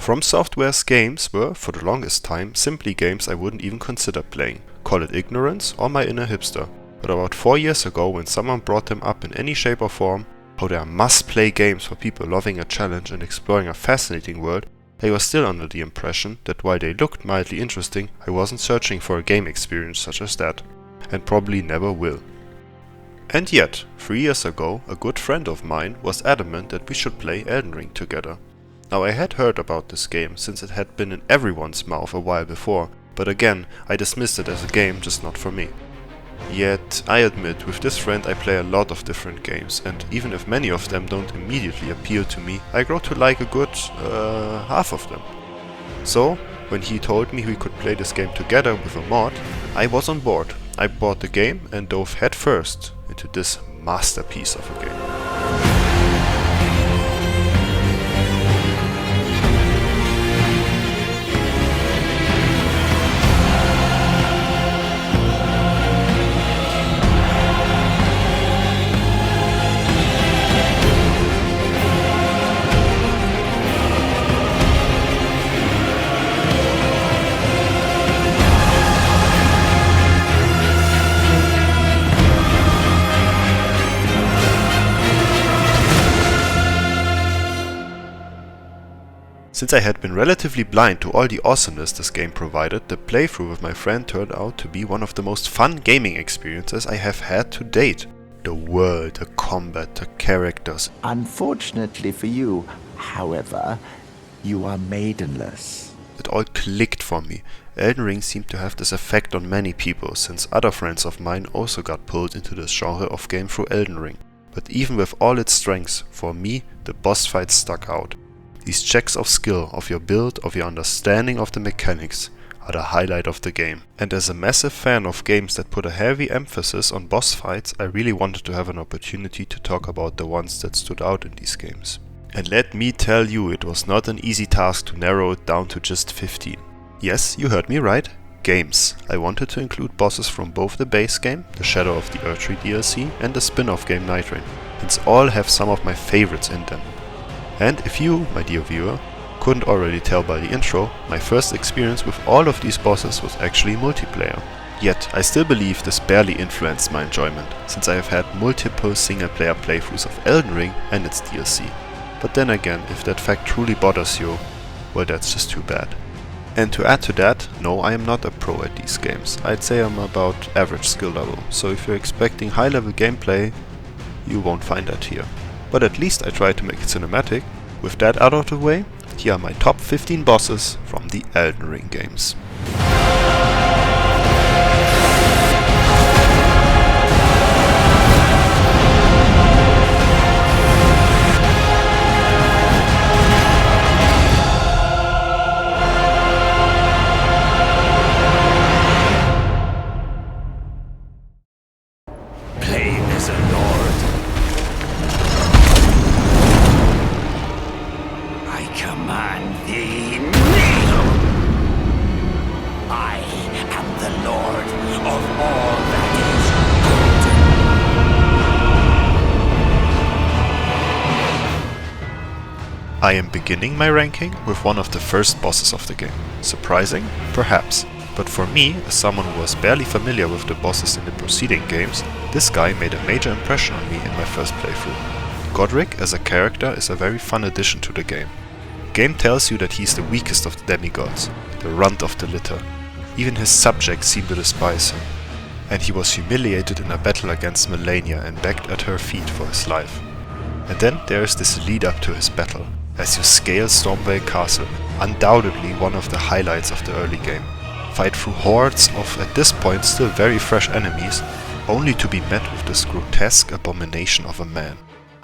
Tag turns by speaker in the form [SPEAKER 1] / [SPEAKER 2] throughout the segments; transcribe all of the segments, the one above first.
[SPEAKER 1] From Software's games were, for the longest time, simply games I wouldn't even consider playing. Call it ignorance or my inner hipster. But about 4 years ago, when someone brought them up in any shape or form, how they are must-play games for people loving a challenge and exploring a fascinating world, I was still under the impression that while they looked mildly interesting, I wasn't searching for a game experience such as that, and probably never will. And yet, 3 years ago, a good friend of mine was adamant that we should play Elden Ring together. Now I had heard about this game since it had been in everyone's mouth a while before, but again, I dismissed it as a game just not for me. Yet, I admit, with this friend I play a lot of different games, and even if many of them don't immediately appeal to me, I grow to like a good half of them. So, when he told me we could play this game together with a mod, I was on board. I bought the game and dove headfirst into this masterpiece of a game. Since I had been relatively blind to all the awesomeness this game provided, the playthrough with my friend turned out to be one of the most fun gaming experiences I have had to date. The world, the combat, the characters.
[SPEAKER 2] Unfortunately for you, however, you are maidenless.
[SPEAKER 1] It all clicked for me. Elden Ring seemed to have this effect on many people, since other friends of mine also got pulled into this genre of game through Elden Ring. But even with all its strengths, for me, the boss fights stuck out. These checks of skill, of your build, of your understanding of the mechanics, are the highlight of the game. And as a massive fan of games that put a heavy emphasis on boss fights, I really wanted to have an opportunity to talk about the ones that stood out in these games. And let me tell you, it was not an easy task to narrow it down to just 15. Yes, you heard me right. Games. I wanted to include bosses from both the base game, the Shadow of the Erdtree DLC, and the spin-off game Night Rain, since all have some of my favorites in them. And if you, my dear viewer, couldn't already tell by the intro, my first experience with all of these bosses was actually multiplayer. Yet, I still believe this barely influenced my enjoyment, since I have had multiple single-player playthroughs of Elden Ring and its DLC. But then again, if that fact truly bothers you, well, that's just too bad. And to add to that, no, I am not a pro at these games. I'd say I'm about average skill level, so if you're expecting high-level gameplay, you won't find that here. But at least I tried to make it cinematic. With that out of the way, here are my top 15 bosses from the Elden Ring games.
[SPEAKER 2] Play as a lord. I command thee, kneel! I am the lord of all that is.
[SPEAKER 1] I am beginning my ranking with one of the first bosses of the game. Surprising? Perhaps. But for me, as someone who was barely familiar with the bosses in the preceding games, this guy made a major impression on me in my first playthrough. Godric as a character is a very fun addition to the game. The game tells you that he's the weakest of the demigods, the runt of the litter. Even his subjects seem to despise him. And he was humiliated in a battle against Melania and begged at her feet for his life. And then there is this lead up to his battle, as you scale Stormveil Castle, undoubtedly one of the highlights of the early game. Fight through hordes of, at this point, still very fresh enemies, only to be met with this grotesque abomination of a man.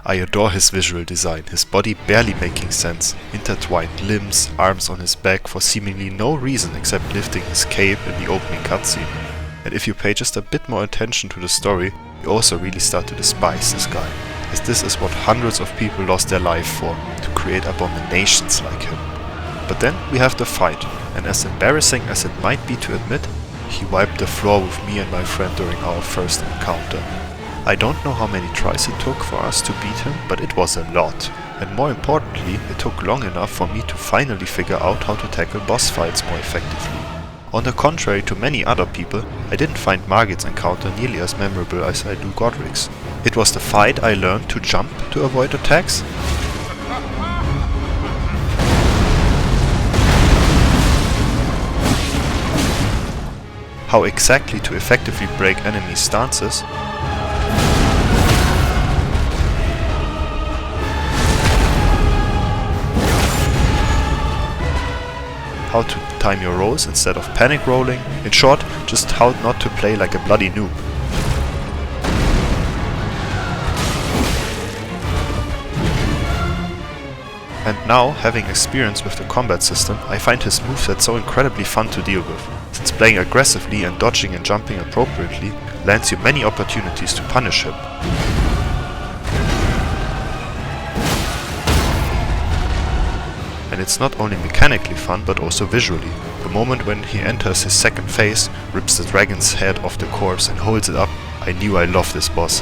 [SPEAKER 1] I adore his visual design, his body barely making sense, intertwined limbs, arms on his back for seemingly no reason except lifting his cape in the opening cutscene. And if you pay just a bit more attention to the story, you also really start to despise this guy, as this is what hundreds of people lost their life for, to create abominations like him. But then we have the fight, and as embarrassing as it might be to admit, he wiped the floor with me and my friend during our first encounter. I don't know how many tries it took for us to beat him, but it was a lot, And more importantly, it took long enough for me to finally figure out how to tackle boss fights more effectively. On the contrary to many other people, I didn't find Margit's encounter nearly as memorable as I do Godric's. It was the fight I learned to jump to avoid attacks, how exactly to effectively break enemy stances, how to time your rolls instead of panic rolling, in short, just how not to play like a bloody noob. And now, having experience with the combat system, I find his moveset so incredibly fun to deal with, since playing aggressively and dodging and jumping appropriately lands you many opportunities to punish him. And it's not only mechanically fun, but also visually. The moment when he enters his second phase, rips the dragon's head off the corpse and holds it up, I knew I loved this boss.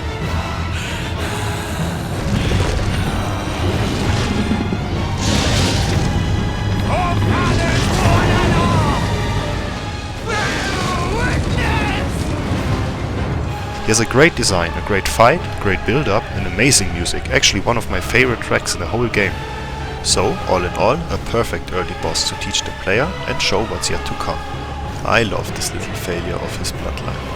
[SPEAKER 1] He has a great design, a great fight, great build-up and amazing music, actually one of my favorite tracks in the whole game. So, all in all, a perfect early boss to teach the player and show what's yet to come. I love this little failure of his bloodline.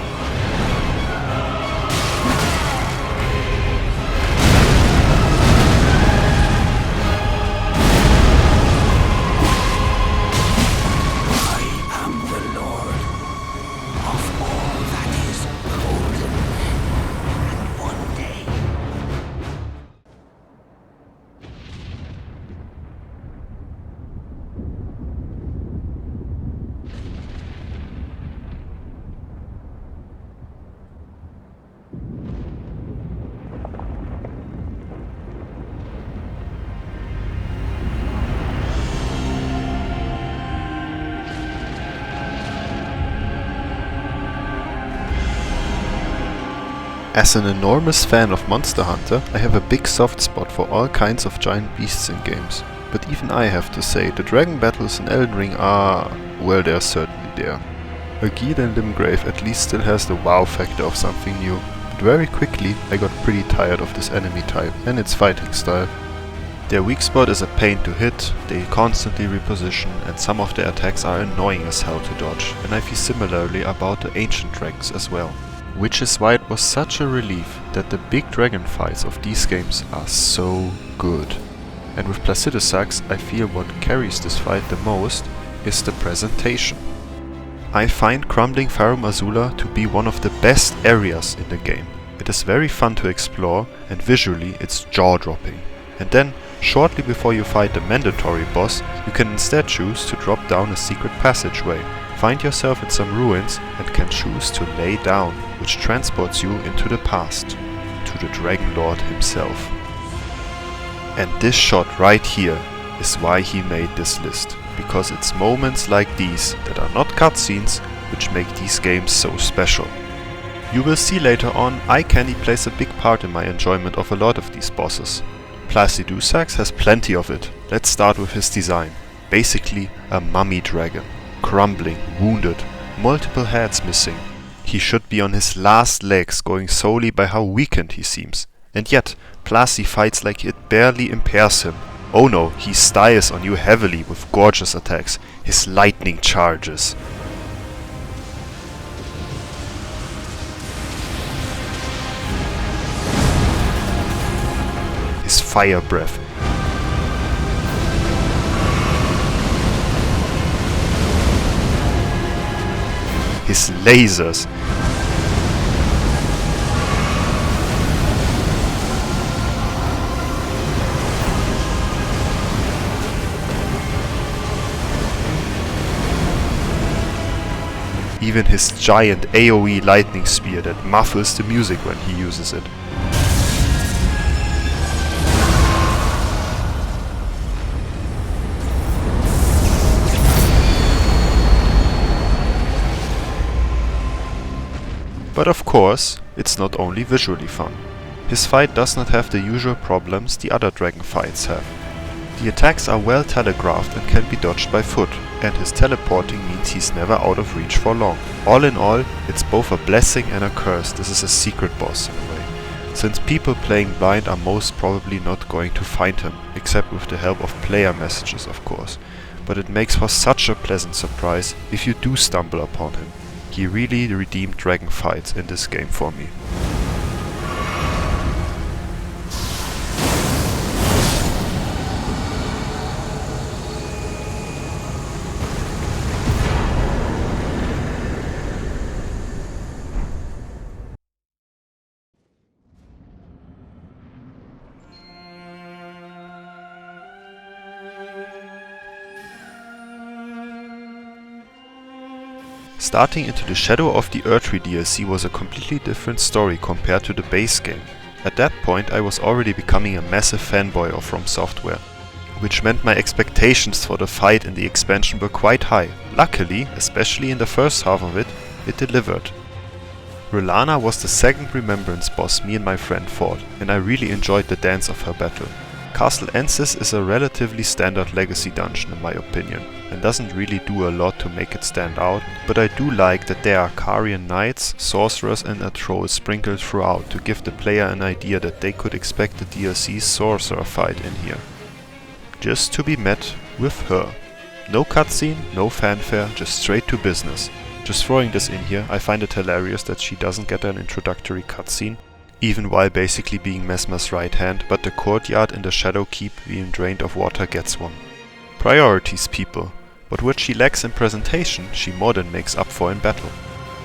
[SPEAKER 1] As an enormous fan of Monster Hunter, I have a big soft spot for all kinds of giant beasts in games. But even I have to say, the dragon battles in Elden Ring are, well, they're certainly there. Agil in Limgrave at least still has the wow factor of something new, but very quickly I got pretty tired of this enemy type and its fighting style. Their weak spot is a pain to hit, they constantly reposition, and some of their attacks are annoying as hell to dodge, and I feel similarly about the ancient dragons as well. Which is why it was such a relief that the big dragon fights of these games are so good. And with Placidusax, I feel what carries this fight the most is the presentation. I find Crumbling Farum Azula to be one of the best areas in the game. It is very fun to explore and visually it's jaw-dropping. And then, shortly before you fight the mandatory boss, you can instead choose to drop down a secret passageway. Find yourself in some ruins and can choose to lay down, which transports you into the past, to the Dragon Lord himself. And this shot right here is why he made this list, because it's moments like these that are not cutscenes which make these games so special. You will see later on, eye candy plays a big part in my enjoyment of a lot of these bosses. Placidusax has plenty of it. Let's start with his design. Basically a mummy dragon. Crumbling, wounded, multiple heads missing. He should be on his last legs, going solely by how weakened he seems. And yet, Placi fights like it barely impairs him. Oh no, he styles on you heavily with gorgeous attacks, his lightning charges. His fire breath. His lasers. Even his giant AoE lightning spear that muffles the music when he uses it. But of course, it's not only visually fun. His fight does not have the usual problems the other dragon fights have. The attacks are well telegraphed and can be dodged by foot, and his teleporting means he's never out of reach for long. All in all, it's both a blessing and a curse this is a secret boss in a way, since people playing blind are most probably not going to find him, except with the help of player messages of course. But it makes for such a pleasant surprise if you do stumble upon him. He really redeemed dragon fights in this game for me. Starting into the Shadow of the Erdtree DLC was a completely different story compared to the base game. At that point I was already becoming a massive fanboy of From Software, which meant my expectations for the fight in the expansion were quite high. Luckily, especially in the first half of it, it delivered. Rulana was the second Remembrance boss me and my friend fought, and I really enjoyed the dance of her battle. Castle Ensis is a relatively standard legacy dungeon in my opinion, and doesn't really do a lot to make it stand out, but I do like that there are Carian knights, sorcerers and a troll sprinkled throughout to give the player an idea that they could expect the DLC's sorcerer fight in here. Just to be met with her. No cutscene, no fanfare, just straight to business. Just throwing this in here, I find it hilarious that she doesn't get an introductory cutscene, even while basically being Messmer's right hand, but the courtyard in the Shadow Keep being drained of water gets one. Priorities, people. But what she lacks in presentation, she more than makes up for in battle.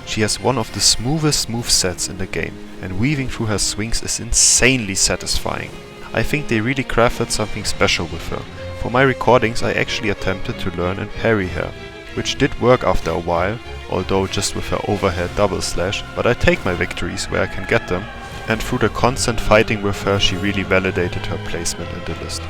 [SPEAKER 1] She has one of the smoothest movesets in the game, and weaving through her swings is insanely satisfying. I think they really crafted something special with her. For my recordings I actually attempted to learn and parry her, which did work after a while, although just with her overhead double slash, but I take my victories where I can get them, and through the constant fighting with her she really validated her placement in the list.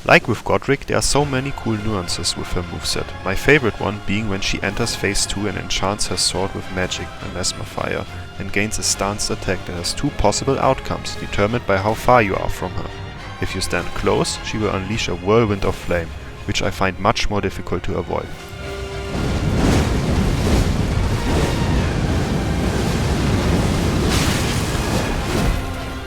[SPEAKER 1] Like with Godric, there are so many cool nuances with her moveset, my favorite one being when she enters phase 2 and enchants her sword with magic and Mesmer Fire, and gains a stanced attack that has two possible outcomes, determined by how far you are from her. If you stand close, she will unleash a whirlwind of flame, which I find much more difficult to avoid.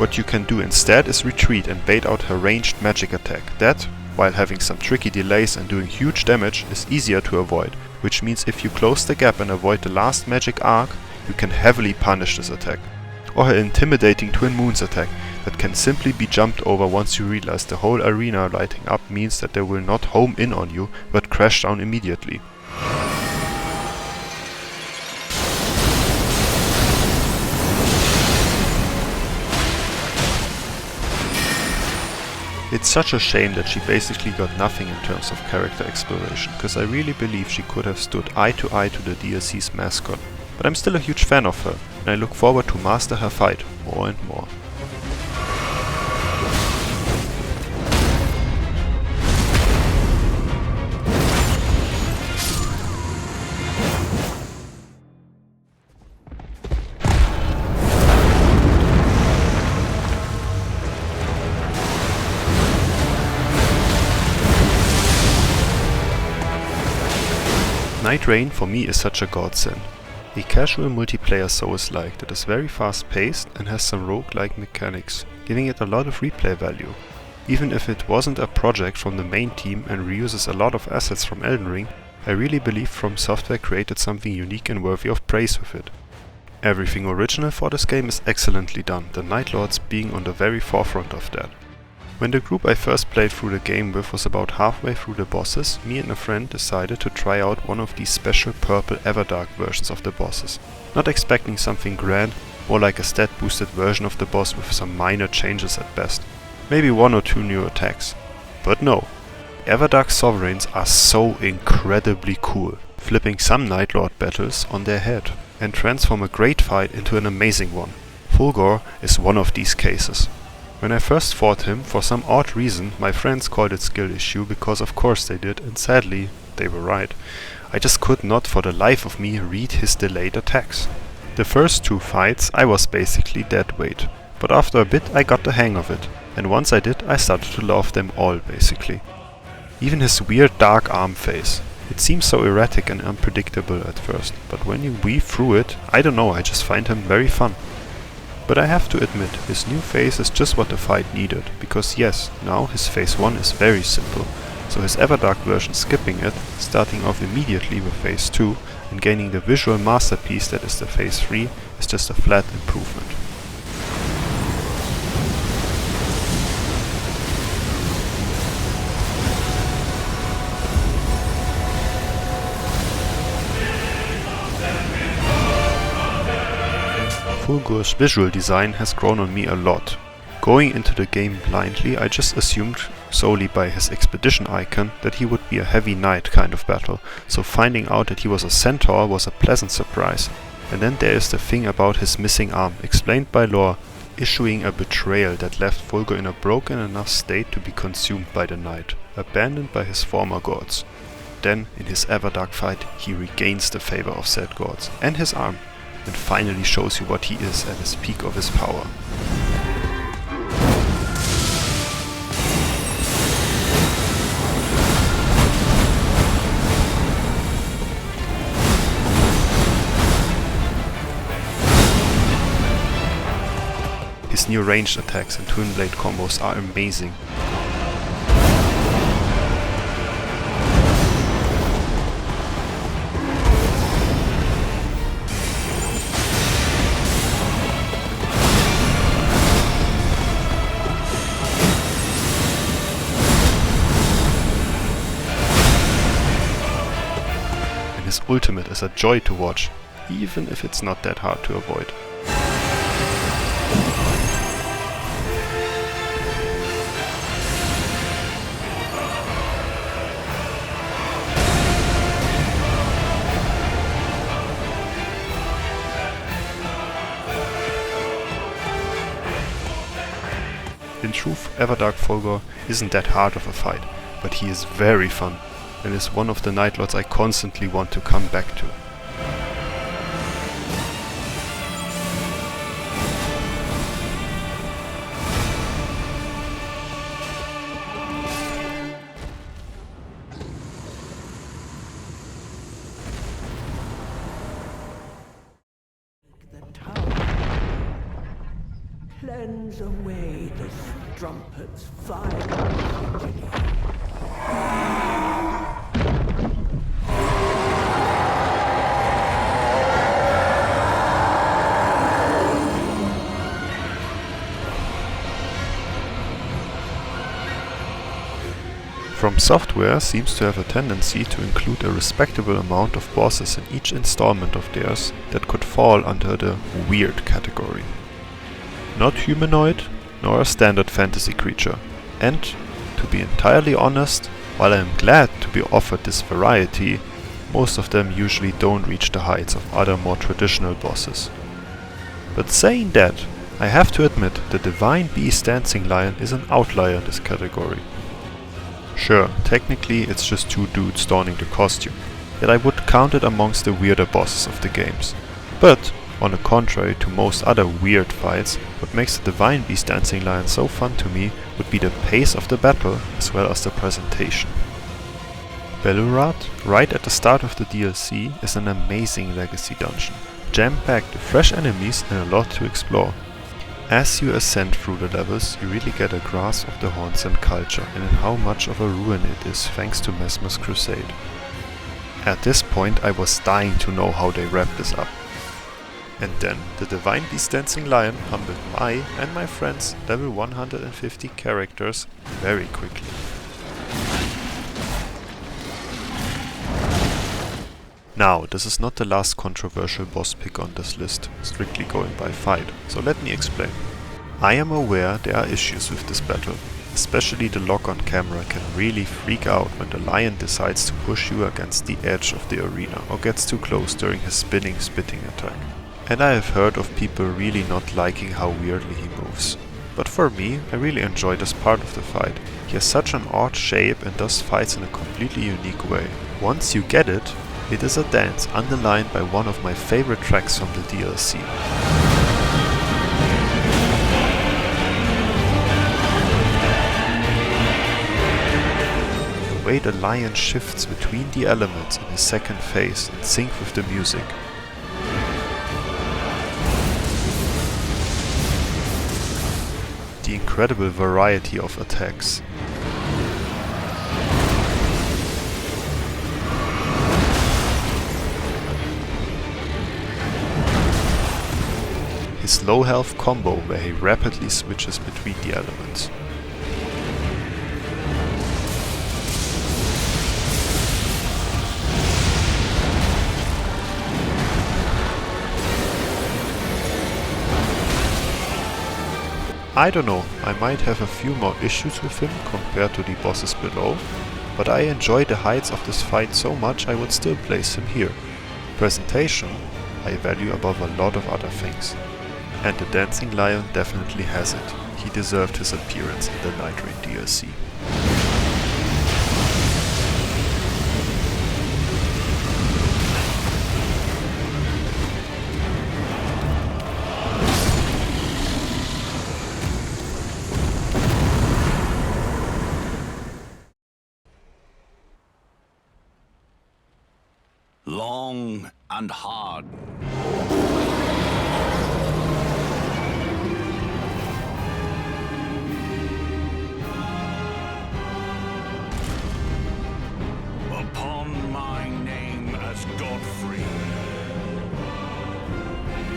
[SPEAKER 1] What you can do instead is retreat and bait out her ranged magic attack. That, while having some tricky delays and doing huge damage, is easier to avoid, which means if you close the gap and avoid the last magic arc, you can heavily punish this attack. Or her intimidating Twin Moons attack, that can simply be jumped over once you realize the whole arena lighting up means that they will not home in on you, but crash down immediately. It's such a shame that she basically got nothing in terms of character exploration, cause I really believe she could have stood eye to eye to the DLC's mascot. But I'm still a huge fan of her, and I look forward to master her fight more and more. Night Rain for me is such a godsend. A casual multiplayer Souls-like that is very fast paced and has some roguelike mechanics, giving it a lot of replay value. Even if it wasn't a project from the main team and reuses a lot of assets from Elden Ring, I really believe From Software created something unique and worthy of praise with it. Everything original for this game is excellently done, the Night Lords being on the very forefront of that. When the group I first played through the game with was about halfway through the bosses, me and a friend decided to try out one of these special purple Everdark versions of the bosses. Not expecting something grand, more like a stat boosted version of the boss with some minor changes at best. Maybe one or two new attacks. But no. Everdark Sovereigns are so incredibly cool, flipping some Night Lord battles on their head, and transform a great fight into an amazing one. Fulgor is one of these cases. When I first fought him, for some odd reason, my friends called it skill issue because of course they did, and sadly, they were right. I just could not for the life of me read his delayed attacks. The first two fights I was basically dead weight, but after a bit I got the hang of it, and once I did I started to love them all basically. Even his weird dark arm phase. It seems so erratic and unpredictable at first, but when you weave through it, I don't know, I just find him very fun. But I have to admit, his new phase is just what the fight needed, because yes, now his phase 1 is very simple, so his Everdark version skipping it, starting off immediately with phase 2, and gaining the visual masterpiece that is the phase 3 is just a flat improvement. Fulgur's visual design has grown on me a lot. Going into the game blindly, I just assumed, solely by his expedition icon, that he would be a heavy knight kind of battle, so finding out that he was a centaur was a pleasant surprise. And then there is the thing about his missing arm, explained by lore, issuing a betrayal that left Fulgur in a broken enough state to be consumed by the night, abandoned by his former gods. Then, in his Everdark fight, he regains the favor of said gods, and his arm, and finally shows you what he is at his peak of his power. His new ranged attacks and twin blade combos are amazing. His ultimate is a joy to watch, even if it's not that hard to avoid. In truth, Everdark Fulgur isn't that hard of a fight, but he is very fun, and is one of the Night Lords I constantly want to come back to.
[SPEAKER 2] The tower. Cleanse away the strumpet's vile agony.
[SPEAKER 1] From Software seems to have a tendency to include a respectable amount of bosses in each installment of theirs that could fall under the weird category. Not humanoid, nor a standard fantasy creature, and, to be entirely honest, while I am glad to be offered this variety, most of them usually don't reach the heights of other more traditional bosses. But saying that, I have to admit the Divine Beast Dancing Lion is an outlier in this category. Sure, technically it's just two dudes donning the costume, yet I would count it amongst the weirder bosses of the games. But, on the contrary to most other weird fights, what makes the Divine Beast Dancing Lion so fun to me would be the pace of the battle as well as the presentation. Belurad, right at the start of the DLC, is an amazing legacy dungeon, jam-packed with fresh enemies and a lot to explore. As you ascend through the levels, you really get a grasp of the Hornsent culture and in how much of a ruin it is thanks to Messmer's crusade. At this point I was dying to know how they wrap this up. And then, the Divine Beast Dancing Lion humbled my and my friends' level 150 characters very quickly. Now, this is not the last controversial boss pick on this list, strictly going by fight, so let me explain. I am aware there are issues with this battle, especially the lock on camera can really freak out when the lion decides to push you against the edge of the arena or gets too close during his spinning spitting attack. And I have heard of people really not liking how weirdly he moves. But for me, I really enjoy this part of the fight. He has such an odd shape and does fights in a completely unique way. Once you get it, it is a dance underlined by one of my favorite tracks from the DLC. the way the lion shifts between the elements in his second phase in sync with the music. The incredible variety of attacks. His low health combo where he rapidly switches between the elements. I don't know, I might have a few more issues with him compared to the bosses below, but I enjoy the heights of this fight so much I would still place him here. Presentation I value above a lot of other things. And the Dancing Lion definitely has it. He deserved his appearance in the Night Rain DLC.
[SPEAKER 2] Long and hard. Upon my name as Godfrey,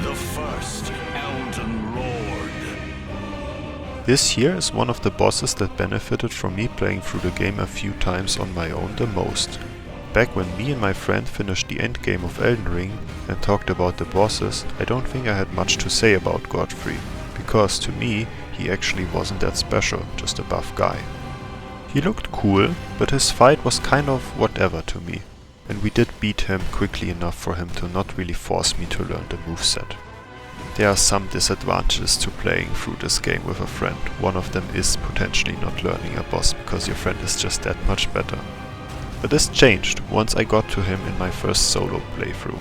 [SPEAKER 2] the first Elden Lord.
[SPEAKER 1] This here is one of the bosses that benefited from me playing through the game a few times on my own the most. Back when me and my friend finished the endgame of Elden Ring and talked about the bosses, I don't think I had much to say about Godfrey, because to me he actually wasn't that special, just a buff guy. He looked cool, but his fight was kind of whatever to me, and we did beat him quickly enough for him to not really force me to learn the moveset. There are some disadvantages to playing through this game with a friend. One of them is potentially not learning a boss because your friend is just that much better. But this changed once I got to him in my first solo playthrough.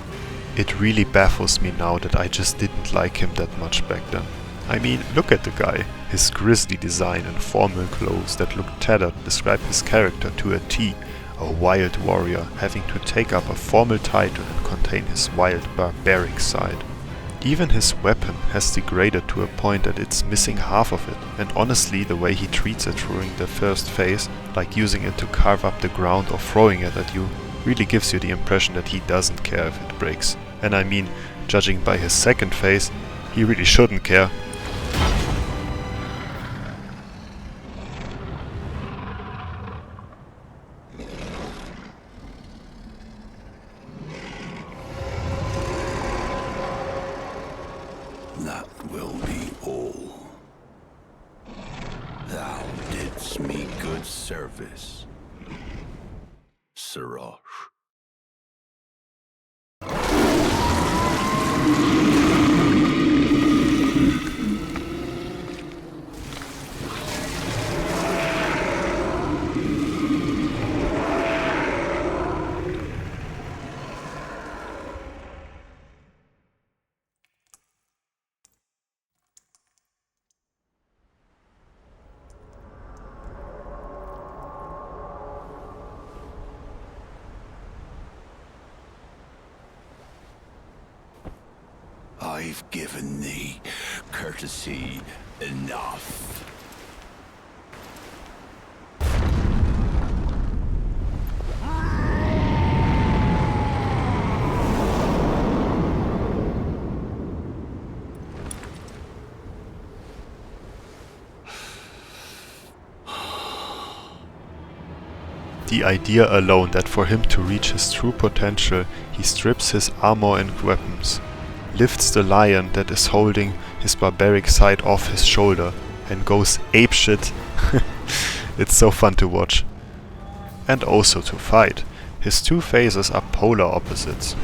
[SPEAKER 1] It really baffles me now that I just didn't like him that much back then. I mean, look at the guy. His grisly design and formal clothes that look tattered describe his character to a T. A wild warrior having to take up a formal title and contain his wild barbaric side. Even his weapon has degraded to a point that it's missing half of it, and honestly the way he treats it during the first phase, like using it to carve up the ground or throwing it at you, really gives you the impression that he doesn't care if it breaks. And I mean, judging by his second phase, he really shouldn't care.
[SPEAKER 2] That will be all. Thou didst me good service, Siraj. I've given thee courtesy enough.
[SPEAKER 1] The idea alone that for him to reach his true potential, he strips his armor and weapons, lifts the lion that is holding his barbaric side off his shoulder, and goes apeshit. It's so fun to watch. And also to fight. His two phases are polar opposites.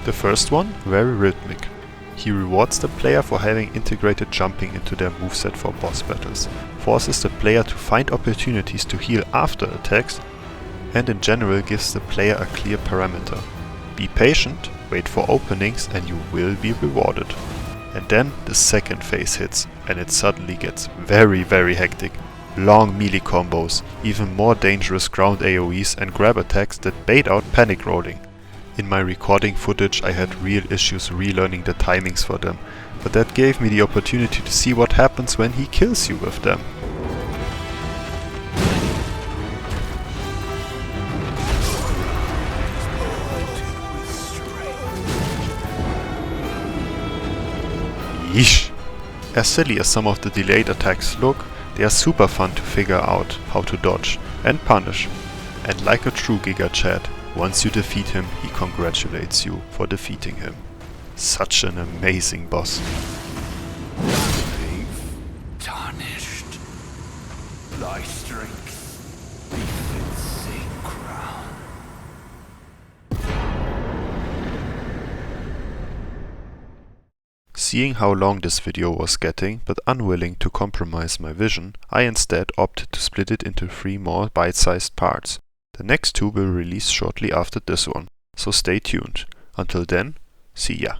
[SPEAKER 1] The first one, very rhythmic. He rewards the player for having integrated jumping into their moveset for boss battles, forces the player to find opportunities to heal after attacks, and in general gives the player a clear parameter. Be patient, wait for openings, and you will be rewarded. And then the second phase hits, and it suddenly gets very hectic. long melee combos, even more dangerous ground AoEs and grab attacks that bait out panic rolling. In my recording footage I had real issues relearning the timings for them, but that gave me the opportunity to see what happens when he kills you with them. Yeesh! As silly as some of the delayed attacks look, they are super fun to figure out how to dodge and punish. And like a true Giga Chad, once you defeat him, he congratulates you for defeating him. Such an amazing boss.
[SPEAKER 2] Brave, tarnished, thy strength befits same crown.
[SPEAKER 1] Seeing how long this video was getting, but unwilling to compromise my vision, I instead opted to split it into 3 more bite-sized parts. The next 2 will release shortly after this one, so stay tuned. Until then, see ya.